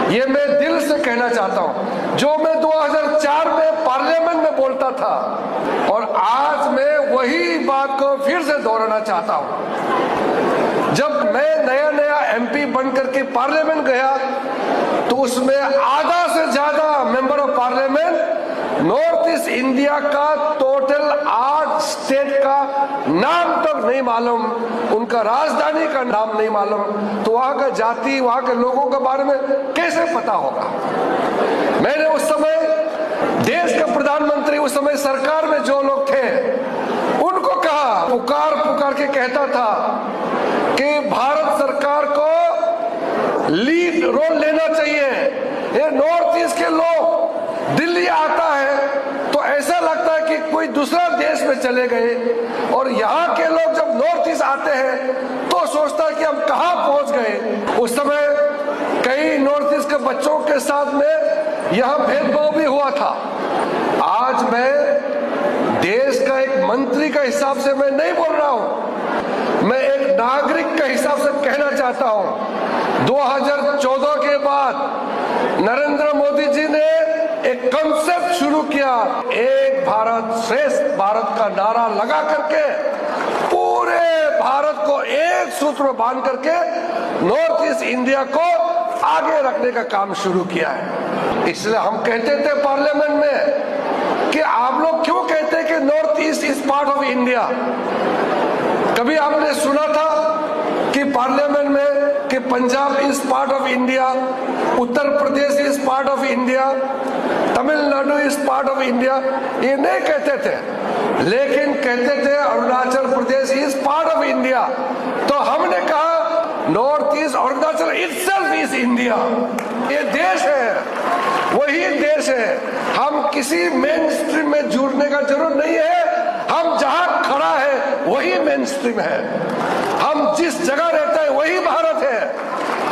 ये मैं दिल से कहना चाहता हूं, जो मैं 2004 में पार्लियामेंट में बोलता था और आज मैं वही बात को फिर से दोहराना चाहता हूं। जब मैं नया एमपी बनकर के पार्लियामेंट गया तो उसमें आधा से ज्यादा member of parliament north east India का टोटल 8 स्टेट का नाम तक नहीं मालूम, उनका राजधानी का नाम नहीं मालूम, तो वहां का जाति, वहां के लोगों के बारे में कैसे पता होगा। मैंने उस समय देश का प्रधानमंत्री, उस समय सरकार में जो लोग थे उनको कहा, पुकार के कहता था कि भारत सरकार को लीड रोल लेना चाहिए। ये नॉर्थ ईस्ट के लोग दिल्ली आता है तो ऐसा लगता है कि कोई दूसरा देश में चले गए, और यहाँ के लोग जब नॉर्थ ईस्ट आते हैं तो सोचता है कि हम कहाँ पहुंच गए। उस समय कई नॉर्थ ईस्ट के बच्चों के साथ में यहाँ भेदभाव भी हुआ था। आज मैं देश का एक मंत्री का हिसाब से मैं नहीं बोल रहा हूं, मैं एक नागरिक के हिसाब से कहना चाहता हूं। 2014 के बाद नरेंद्र मोदी जी ने एक कंसेप्ट शुरू किया, एक भारत श्रेष्ठ भारत का नारा लगा करके पूरे भारत को एक सूत्र में बांध करके नॉर्थ ईस्ट इंडिया को आगे रखने का काम शुरू किया है। इसलिए हम कहते थे पार्लियामेंट में कि आप लोग क्यों कहते हैं कि north east is part of India. कभी आपने सुना था कि पार्लियामेंट में कि Punjab is part of India, Uttar Pradesh is part of India, Tamil Nadu is part of India? ये नहीं कहते थे, लेकिन कहते थे Arunachal Pradesh is part of India. तो हमने कहा north east Arunachal itself is India. ये देश है, वही देश है। हम किसी मेन स्ट्रीम में जुड़ने का जरूरत नहीं है, हम जहां खड़ा है वही मेन स्ट्रीम है। हम जिस जगह रहता है वही भारत है,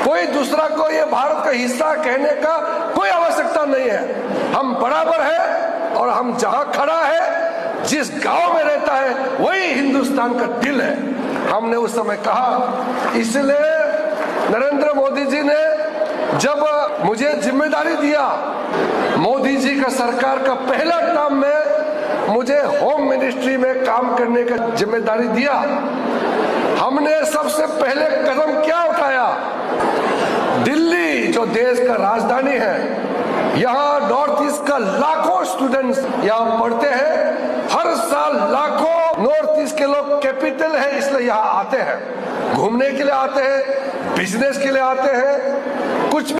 कोई दूसरा को ये भारत का हिस्सा कहने का कोई आवश्यकता नहीं है। हम बराबर है और हम जहां खड़ा है, जिस गांव में रहता है वही हिंदुस्तान का दिल है, हमने उस समय कहा। इसलिए नरेंद्र मोदी जी ने जब मुझे जिम्मेदारी दिया, मोदी जी का सरकार का पहला टर्म में मुझे होम मिनिस्ट्री में काम करने का जिम्मेदारी दिया, हमने सबसे पहले कदम क्या उठाया? दिल्ली जो देश का राजधानी है, यहाँ नॉर्थ ईस्ट का लाखों स्टूडेंट्स यहाँ पढ़ते हैं। हर साल लाखों नॉर्थ ईस्ट के लोग, कैपिटल है इसलिए यहाँ आते हैं, घूमने के लिए आते हैं, बिजनेस के लिए आते हैं, कुछ